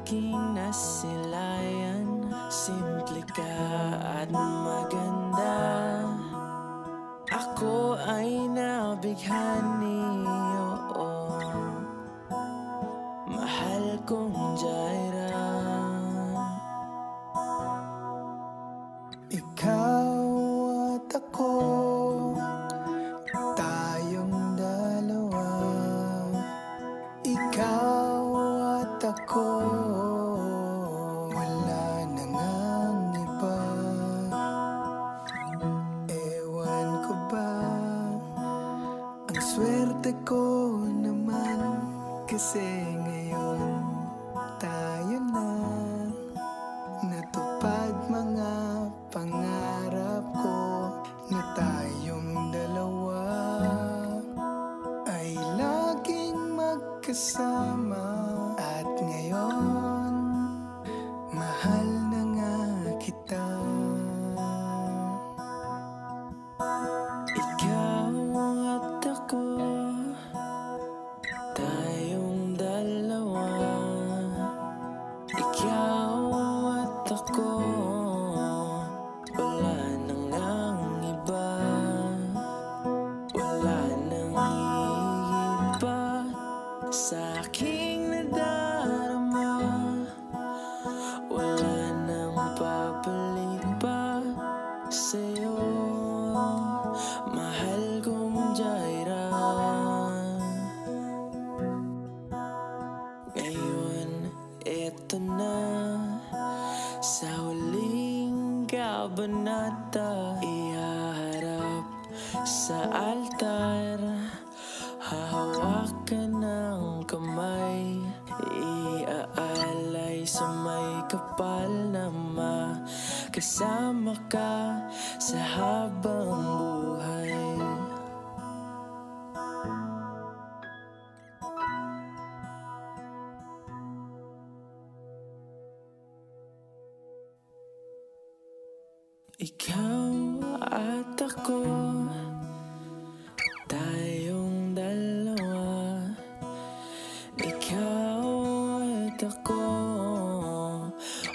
aking nasilayan. Simple ka at maganda. Ako ay nabighani, oo. Mahal kong Jaira. Ikaw at ako, tayong dalawa. Ikaw at ako, wala na ngang iba. Ewan ko ba, ang swerte ko naman, kasi ngayon tayo na. Natupad mga pangarap ko na tayong dalawa ay laging magkasama. At ngayon, mahal na nga kita. Ikaw at ako, tayong dalawa. Ikaw at ako, wala na ngang iba. Wala nang higit pa sa aking nadarama. Wala nang papalit pa sa'yo, mahal kong Jaira. Ngayon, eto na, sa huling kabanata, ihaharap sa altar. Hahawakan ng kamay, iaalay sa may kapal na makasama ka sa habang buhay. Ikaw at ako, tayong dalawa. Ikaw at ako,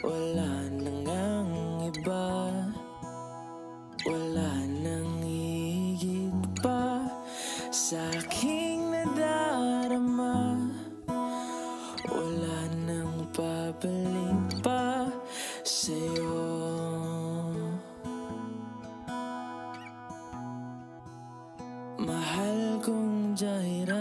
wala na ngang iba. Wala nang higit pa sa aking nadarama. Wala nang papalit pa sa'yo. Mahal kong Jaira.